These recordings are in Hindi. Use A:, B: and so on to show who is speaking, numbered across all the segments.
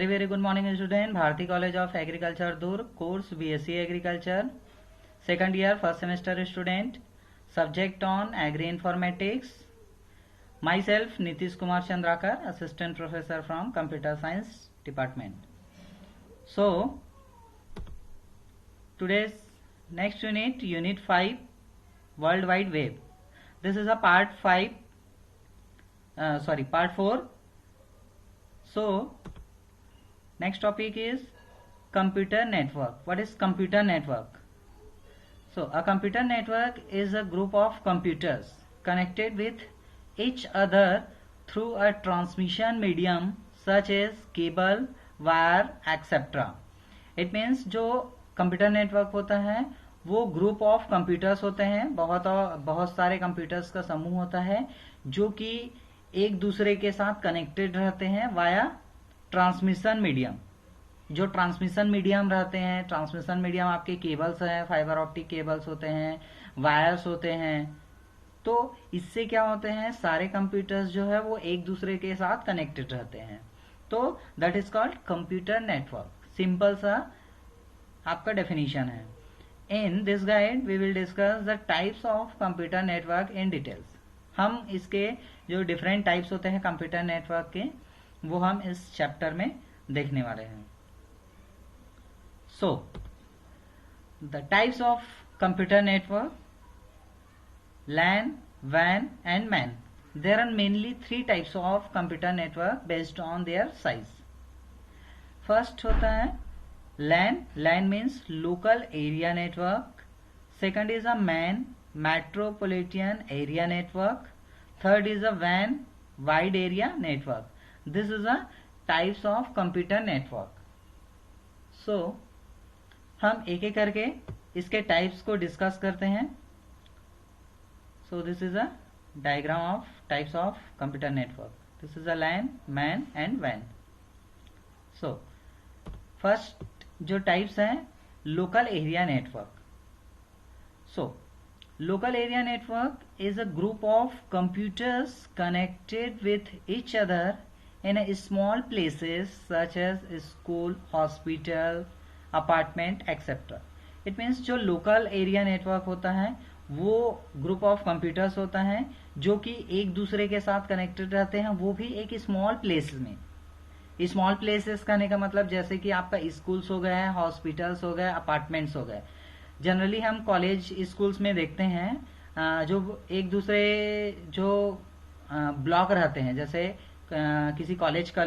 A: very good morning student. Bharati College of Agriculture Durg, course BSc Agriculture, second year, first semester student, subject on Agri Informatics. Myself Nitish Kumar Chandrakar, assistant professor from Computer Science Department. So today's next unit, unit 5, World Wide Web. This is a part 4. So next topic is computer network. What is computer network? So a computer network is a group of computers connected with each other through a transmission medium such as cable, wire, etc. It means जो कंप्यूटर नेटवर्क होता है वो ग्रुप ऑफ कंप्यूटर्स होते हैं, बहुत सारे कंप्यूटर्स का समूह होता है जो कि एक दूसरे के साथ कनेक्टेड रहते हैं वाया ट्रांसमिशन मीडियम. जो ट्रांसमिशन मीडियम रहते हैं, ट्रांसमिशन मीडियम आपके केबल्स हैं, फाइबर ऑप्टिक केबल्स होते हैं, वायर्स होते हैं. तो इससे क्या होते हैं, सारे कंप्यूटर्स जो है वो एक दूसरे के साथ कनेक्टेड रहते हैं. तो that is called computer network. Simple सा आपका डेफिनेशन है. In this guide we will discuss the types of computer network in details. हम इसके जो डिफरेंट टाइप्स होते हैं कंप्यूटर नेटवर्क के वो हम इस चैप्टर में देखने वाले हैं. So the types of computer network: LAN, WAN and MAN. There are mainly 3 types of computer network based on their size. First होता है LAN. LAN means local area network. Second is a MAN, metropolitan area network. Third is a WAN, wide area network. This is a types of computer network. So हम एक एक करके इसके टाइप्स को डिस्कस करते हैं. So this is a diagram of types of computer network. This is a LAN, MAN and WAN. So first जो types हैं local area network. So local area network is a group of computers connected with each other in a small places such as school, hospital, apartment, etc. It means जो local area network होता है वो ग्रुप ऑफ कंप्यूटर्स होता है जो कि एक दूसरे के साथ कनेक्टेड रहते हैं, वो भी एक स्मॉल प्लेस में. स्मॉल प्लेसेस कहने का मतलब जैसे कि आपका स्कूल्स हो गए, हॉस्पिटल्स हो गए, अपार्टमेंट्स हो गए. जनरली हम कॉलेज स्कूल्स में देखते हैं जो एक दूसरे जो ब्लॉक रहते हैं, जैसे किसी कॉलेज का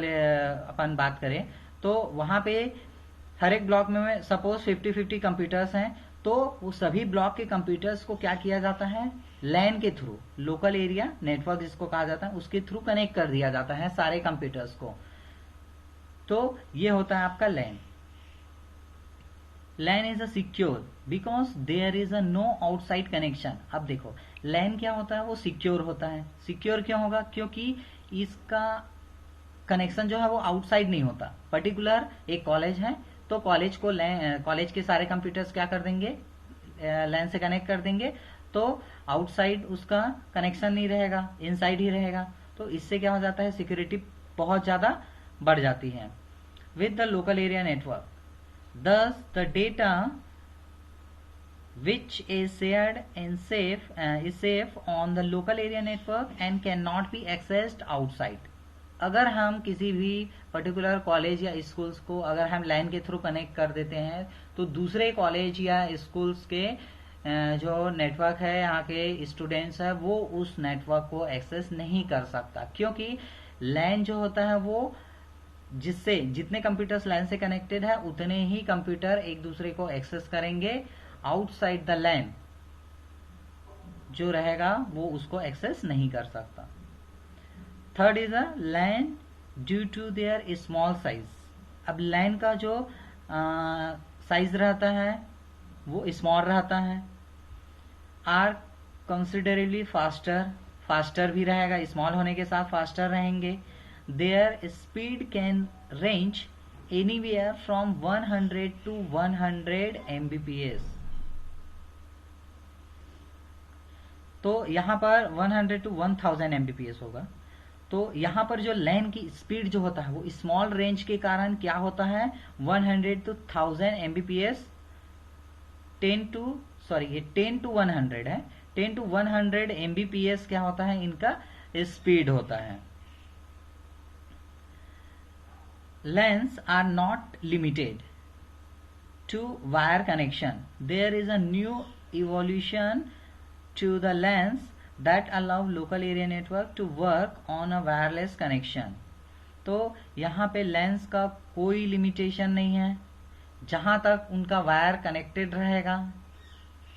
A: अपन बात करें तो वहां पे हर एक ब्लॉक में सपोज 50-50 कंप्यूटर्स हैं, तो वो सभी ब्लॉक के कंप्यूटर्स को क्या किया जाता है, लैन के थ्रू, लोकल एरिया नेटवर्क जिसको कहा जाता है, उसके थ्रू कनेक्ट कर दिया जाता है सारे कंप्यूटर्स को. तो ये होता है आपका LAN. LAN is a secure because there is a no outside connection. अब देखो लैन क्या होता है, वो सिक्योर होता है. सिक्योर क्यों होगा, क्योंकि इसका कनेक्शन जो है वो आउटसाइड नहीं होता. पर्टिकुलर एक कॉलेज है तो कॉलेज को कॉलेज के सारे कंप्यूटर्स क्या कर देंगे, लैन से कनेक्ट कर देंगे, तो आउटसाइड उसका कनेक्शन नहीं रहेगा, इनसाइड ही रहेगा. तो इससे क्या हो जाता है, सिक्योरिटी बहुत ज्यादा बढ़ जाती है. With the local area network thus the data which is shared and is safe on the local area network and cannot be accessed outside. अगर हम किसी भी पर्टिकुलर कॉलेज या स्कूल्स को अगर हम लाइन के थ्रू कनेक्ट कर देते हैं तो दूसरे कॉलेज या स्कूल्स के जो नेटवर्क है, यहाँ के स्टूडेंट्स है, वो उस नेटवर्क को एक्सेस नहीं कर सकता. क्योंकि लैन जो होता है वो जिससे जितने कंप्यूटर्स लैन से कनेक्टेड है उतने ही कंप्यूटर एक दूसरे को एक्सेस करेंगे. आउटसाइड द लैन जो रहेगा वो उसको एक्सेस नहीं कर सकता. Third is a LAN due to their small size. अब लैन का जो साइज रहता है वो स्मॉल रहता है. आर कंसिडरेबली फास्टर भी रहेगा, स्मॉल होने के साथ फास्टर रहेंगे. Their speed can range anywhere from 100 to 100 Mbps. तो यहां पर 100 to 1000 Mbps होगा. तो यहाँ पर जो लैन की स्पीड जो होता है वो स्मॉल रेंज के कारण क्या होता है 100 to 1000 Mbps 10 to 100 है 10 to 100 Mbps क्या होता है इनका स्पीड होता है। LANs are not limited to wire connection. There is a new evolution to the LANs that allow local area network to work on a wireless connection. तो यहाँ पे LANs का कोई लिमिटेशन नहीं है जहाँ तक उनका वायर कनेक्टेड रहेगा।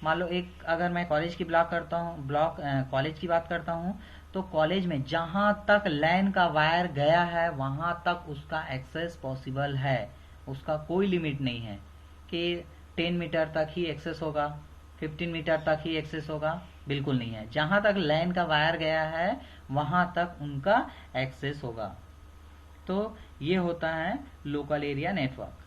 A: मान लो एक अगर मैं कॉलेज की कॉलेज की बात करता हूँ तो कॉलेज में जहां तक लैन का वायर गया है वहां तक उसका एक्सेस पॉसिबल है, उसका कोई लिमिट नहीं है कि 10 मीटर तक ही एक्सेस होगा 15 मीटर तक ही एक्सेस होगा, बिल्कुल नहीं है। जहां तक लैन का वायर गया है वहां तक उनका एक्सेस होगा। तो ये होता है लोकल एरिया नेटवर्क।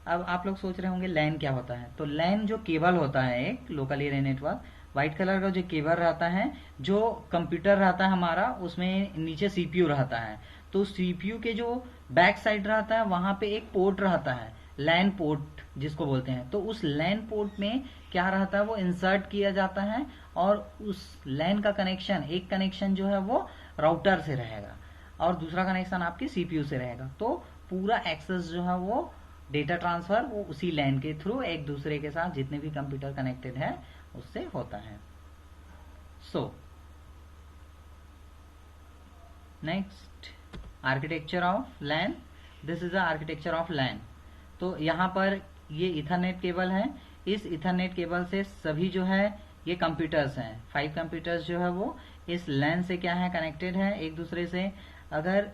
A: अब आप लोग सोच रहे होंगे लैन क्या होता है, तो लैन जो केबल होता है एक local area network, white colour का जो केबल रहता है, जो कंप्यूटर रहता है हमारा उसमें नीचे सीपीयू रहता है, तो सीपीयू के जो बैक साइड रहता है वहां पे एक पोर्ट रहता है लैन पोर्ट जिसको बोलते हैं। तो उस लैन पोर्ट में क्या रहता है वो इंसर्ट किया जाता है और उस लैन का कनेक्शन, एक कनेक्शन जो है वो राउटर से रहेगा और दूसरा कनेक्शन आपके सीपीयू से रहेगा। तो पूरा एक्सेस जो है वो डेटा ट्रांसफर वो उसी लैन के थ्रू एक दूसरे के साथ जितने भी कंप्यूटर कनेक्टेड है उससे होता है। So next architecture of LAN, this is the architecture of LAN. तो यहाँ पर ये इथरनेट केबल है, इस इथरनेट केबल से सभी जो है ये कंप्यूटर्स हैं, 5 कंप्यूटर्स जो है वो इस लैन से क्या है कनेक्टेड है एक दूसरे से। अगर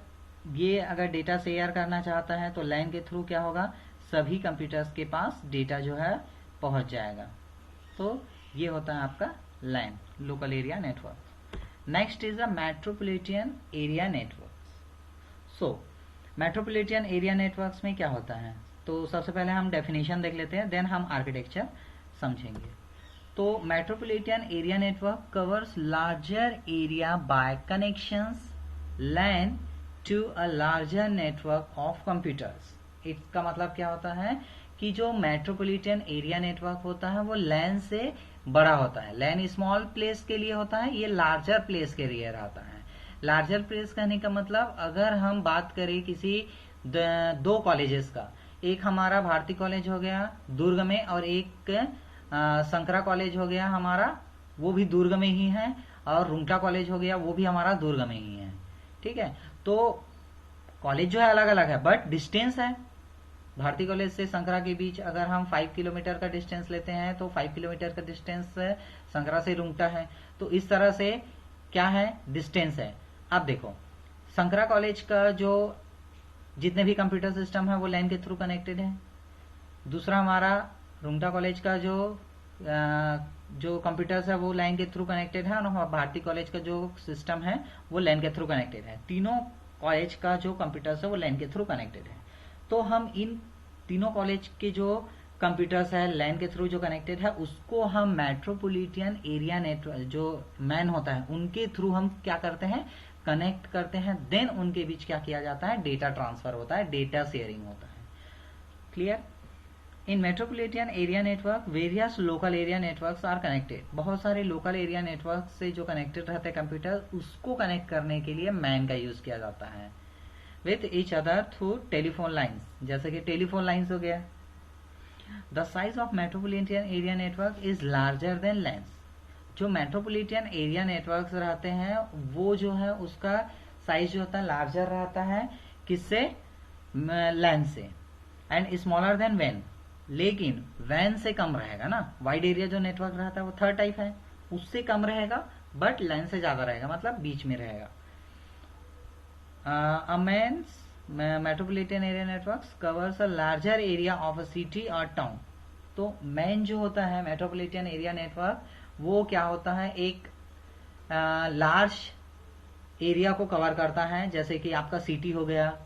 A: डेटा शेयर करना चाहता है तो लैन के थ्रू क्या होगा सभी कंप्यूटर्स के पास डेटा जो है पहुंच जाएगा। तो ये होता है आपका LAN local area network. Next is a metropolitan area network. So metropolitan area networks में क्या होता है, तो सबसे पहले हम डेफिनेशन देख लेते हैं, देन हम आर्किटेक्चर समझेंगे। तो metropolitan area network covers larger area by connections LAN to a larger network of computers. इसका मतलब क्या होता है कि जो मेट्रोपॉलिटन एरिया नेटवर्क होता है वो लैन से बड़ा होता है। लैन स्मॉल प्लेस के लिए होता है, ये लार्जर प्लेस के लिए रहता है। लार्जर प्लेस कहने का मतलब अगर हम बात करें किसी 2 कॉलेजेस का, एक हमारा भारती कॉलेज हो गया दुर्ग में और एक शंकरा कॉलेज हो गया हमारा, वो भी दुर्ग में ही है, और रुंगटा कॉलेज हो गया वो भी हमारा दुर्ग में ही है, ठीक है। तो कॉलेज जो है अलग अलग है बट डिस्टेंस है। भारती कॉलेज से शंकरा के बीच अगर हम 5 किलोमीटर का डिस्टेंस लेते हैं तो 5 किलोमीटर का डिस्टेंस शंकरा से रुंगटा है। तो इस तरह से क्या है डिस्टेंस है। अब देखो शंकरा कॉलेज का जो जितने भी कंप्यूटर सिस्टम है वो लैन के थ्रू कनेक्टेड है, दूसरा हमारा रुंगटा कॉलेज का जो कंप्यूटर्स है वो लैन के थ्रू कनेक्टेड है, और भारती कॉलेज का जो सिस्टम है वो लैन के थ्रू कनेक्टेड है। तीनों कॉलेज का जो कंप्यूटर्स है वो लैन के थ्रू कनेक्टेड है। तो हम इन तीनों कॉलेज के जो कंप्यूटर्स है लैन के थ्रू जो कनेक्टेड है उसको हम मेट्रोपॉलिटन एरिया नेटवर्क जो मैन होता है उनके थ्रू हम क्या करते हैं कनेक्ट करते हैं, देन उनके बीच क्या किया जाता है डेटा ट्रांसफर होता है, डेटा शेयरिंग होता है। Clear. In metropolitan area network various local area networks are connected. बहुत सारे लोकल एरिया नेटवर्क से जो कनेक्टेड रहते हैं कंप्यूटर उसको कनेक्ट करने के लिए मैन का यूज किया जाता है with each other through telephone lines, जैसे कि टेलीफोन लाइन्स हो गया। The size of metropolitan area network is larger then lens. जो मेट्रोपॉलिटन एरिया नेटवर्क्स रहते हैं वो जो है उसका साइज जो होता है लार्जर रहता है किससे लैन से, एंड स्मॉलर देन वैन, लेकिन वैन से कम रहेगा ना। वाइड एरिया जो नेटवर्क रहता है वो 3rd टाइप है, उससे कम रहेगा बट लैन से ज्यादा रहेगा, मतलब बीच में रहेगा। Metropolitan area networks covers a larger area of a city और टाउन। तो मैन जो होता है मेट्रोपॉलिटन एरिया नेटवर्क वो क्या होता है एक लार्ज एरिया को कवर करता है, जैसे कि आपका सिटी हो गया,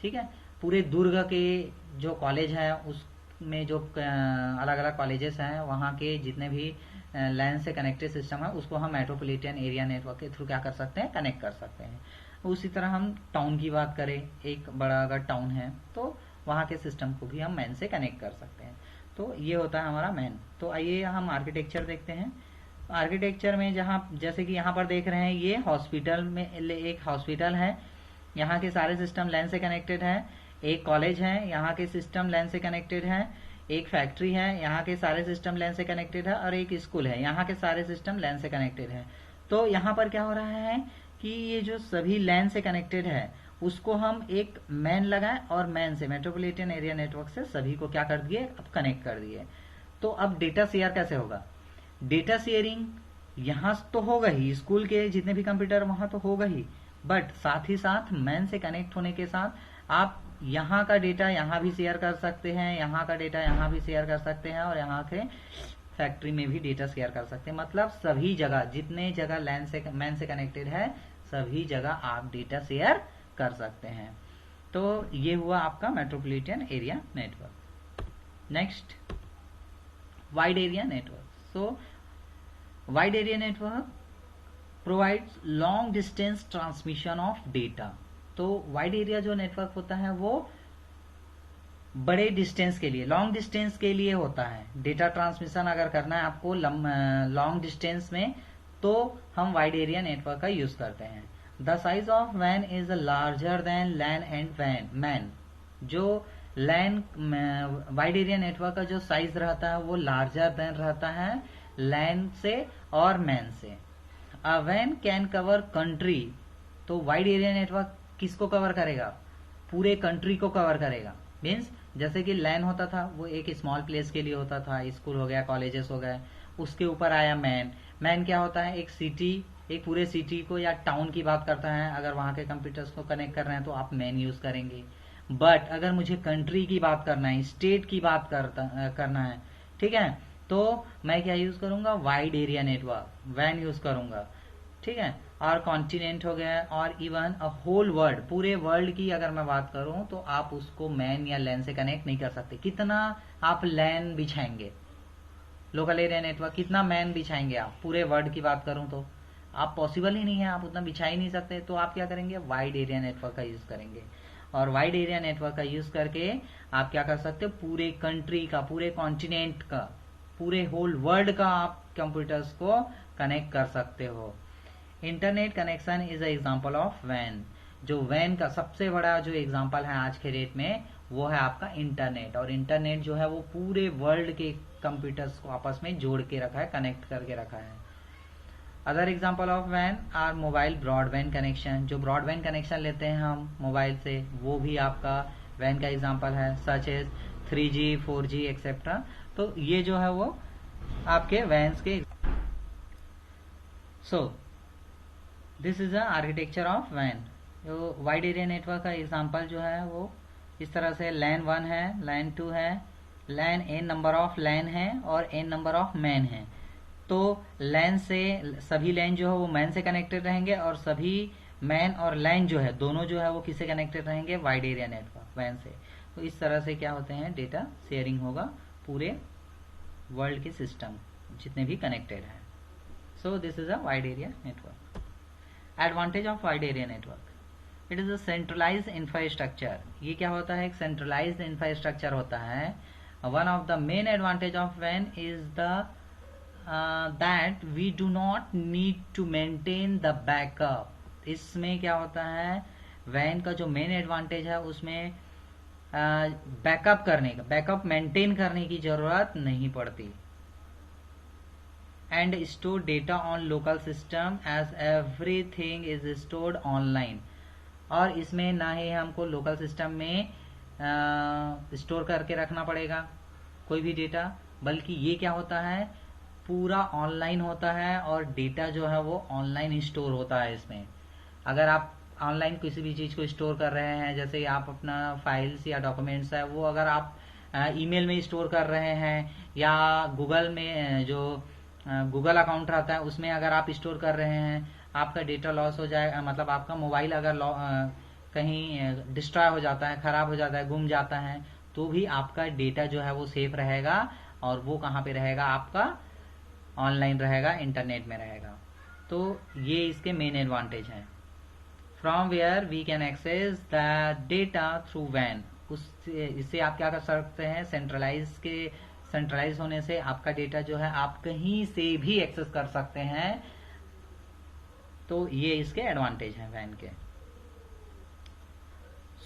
A: ठीक है। पूरे दुर्ग के जो कॉलेज है उसमें जो अलग अलग कॉलेजेस हैं वहाँ के जितने भी लैन से कनेक्टेड सिस्टम है उसको हम मेट्रोपॉलिटन एरिया नेटवर्क के थ्रू क्या कर सकते हैं कनेक्ट कर सकते हैं। उसी तरह हम टाउन की बात करें, एक बड़ा अगर टाउन है तो वहाँ के सिस्टम को भी हम मैन से कनेक्ट कर सकते हैं। तो ये होता है हमारा मैन। तो आइए हम आर्किटेक्चर देखते हैं। आर्किटेक्चर में जहाँ जैसे कि यहाँ पर देख रहे हैं, ये हॉस्पिटल में एक हॉस्पिटल है, यहाँ के सारे सिस्टम लैन से कनेक्टेड है। एक कॉलेज है, यहाँ के सिस्टम लैन से कनेक्टेड है। एक फैक्ट्री है, यहाँ के सारे सिस्टम लैन से कनेक्टेड है। और एक स्कूल है, यहाँ के सारे सिस्टम लैन से कनेक्टेड है। तो यहाँ पर क्या हो रहा है कि ये जो सभी लैन से कनेक्टेड है उसको हम एक मैन लगाए और मैन से मेट्रोपॉलिटन एरिया नेटवर्क से सभी को क्या कर दिए, अब कनेक्ट कर दिए। तो अब डेटा शेयर कैसे होगा? डेटा शेयरिंग यहाँ तो होगा ही, स्कूल के जितने भी कंप्यूटर वहां तो होगा ही, बट साथ ही साथ मैन से कनेक्ट होने के साथ आप यहाँ का डेटा यहाँ भी शेयर कर सकते हैं, यहाँ का डेटा यहाँ भी शेयर कर सकते हैं, और यहाँ के फैक्ट्री में भी डेटा शेयर कर सकते हैं। मतलब सभी जगह, जितने जगह लैन से मैन से कनेक्टेड है, सभी जगह आप डेटा शेयर कर सकते हैं। तो ये हुआ आपका metropolitan area network. Next, wide area network. So wide area network provides long distance transmission of data. तो वाइड एरिया जो नेटवर्क होता है वो बड़े डिस्टेंस के लिए, लॉन्ग डिस्टेंस के लिए होता है। डेटा ट्रांसमिशन अगर करना है आपको लॉन्ग डिस्टेंस में, तो हम वाइड एरिया नेटवर्क का यूज करते हैं। द साइज ऑफ वैन is larger than LAN and MAN. जो लैन वाइड एरिया नेटवर्क का जो साइज रहता है वो लार्जर देन रहता है लैन से और मैन से। अ वैन कैन कवर कंट्री। तो वाइड एरिया नेटवर्क किसको कवर करेगा? पूरे कंट्री को कवर करेगा। मीन्स जैसे कि लैन होता था वो एक स्मॉल प्लेस के लिए होता था, स्कूल हो गया, कॉलेजेस हो गए। उसके ऊपर आया मैन। मैन क्या होता है? एक सिटी, एक पूरे सिटी को या टाउन की बात करता है। अगर वहां के कंप्यूटर्स को कनेक्ट कर रहे हैं तो आप मैन यूज करेंगे। बट अगर मुझे कंट्री की बात करना है, स्टेट की बात करना है, ठीक है, तो मैं क्या यूज करूंगा? वाइड एरिया नेटवर्क, वैन यूज करूंगा। ठीक है, और कॉन्टिनेंट हो गया, और इवन अ होल वर्ल्ड, पूरे वर्ल्ड की अगर मैं बात करूं तो आप उसको मैन या लैन से कनेक्ट नहीं कर सकते। कितना आप लैन बिछाएंगे? लोकल एरिया नेटवर्क कितना मैन बिछाएंगे आप? पूरे वर्ल्ड की बात करूं तो आप पॉसिबल ही नहीं है, आप उतना बिछा ही नहीं सकते। तो आप क्या करेंगे? वाइड एरिया नेटवर्क का यूज करेंगे। और वाइड एरिया नेटवर्क का यूज करके आप क्या कर सकते हो? पूरे कंट्री का, पूरे कॉन्टिनेंट का, पूरे होल वर्ल्ड का आप कंप्यूटर्स को कनेक्ट कर सकते हो। Internet connection is a example of वैन। जो वैन का सबसे बड़ा जो एग्जांपल है आज के डेट में वो है आपका इंटरनेट। और इंटरनेट जो है वो पूरे वर्ल्ड के कंप्यूटर्स को आपस में जोड़ के रखा है, कनेक्ट करके रखा है। अदर एग्जांपल ऑफ वैन आर मोबाइल ब्रॉडबैंड कनेक्शन। जो ब्रॉडबैंड कनेक्शन लेते हैं हम मोबाइल से, वो भी आपका वैन का एग्जांपल है, such as 3G 4G etcetera. तो ये जो है वो आपके वैन्स के। So this is a architecture of वैन। जो वाइड एरिया नेटवर्क का एग्जांपल जो है वो इस तरह से लैन 1 है, लैन 2 है, लैन n नंबर ऑफ लैन है और n नंबर ऑफ मैन है। तो लैन से सभी लैन जो है वो मैन से कनेक्टेड रहेंगे, और सभी मैन और लैन जो है दोनों जो है वो किससे कनेक्टेड रहेंगे? वाइड एरिया नेटवर्क, वैन से। तो इस तरह से क्या होते हैं? डेटा शेयरिंग होगा पूरे वर्ल्ड के सिस्टम जितने भी कनेक्टेड है। So this is a wide area network. Advantage of wide area network, it is a centralised infrastructure. ये क्या होता है? एक सेंट्रलाइज्ड इंफ्रास्ट्रक्चर होता है। One of the main advantage of वैन is the that we do not need to maintain the backup. इसमें क्या होता है? वैन का जो मेन एडवांटेज है उसमें बैकअप करने का, बैकअप मेंटेन करने की जरूरत नहीं पड़ती। And store data on local system as everything is stored online. और इसमें ना ही हमको लोकल सिस्टम में स्टोर करके रखना पड़ेगा कोई भी डेटा, बल्कि ये क्या होता है? पूरा ऑनलाइन होता है, और डेटा जो है वो ऑनलाइन स्टोर होता है इसमें। अगर आप ऑनलाइन किसी भी चीज को स्टोर कर रहे हैं, जैसे आप अपना फाइल्स या डॉक्यूमेंट्स है वो अगर आप ईमेल में स्टोर कर रहे हैं, या गूगल में जो गूगल अकाउंट रहता है उसमें अगर आप स्टोर कर रहे हैं, आपका डेटा लॉस हो जाए, मतलब आपका मोबाइल अगर कहीं डिस्ट्रॉय हो जाता है, खराब हो जाता है, गुम जाता है, तो भी आपका डेटा जो है वो सेफ रहेगा। और वो कहाँ पे रहेगा? आपका ऑनलाइन रहेगा, इंटरनेट में रहेगा। तो ये इसके मेन एडवांटेज हैं। From where we can access the data through वैन। इससे आप क्या कर सकते हैं, सेंट्रलाइज होने से आपका डेटा जो है आप कहीं से भी एक्सेस कर सकते हैं। तो ये इसके एडवांटेज हैं वैन के।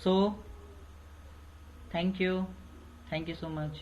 A: So thank you so much.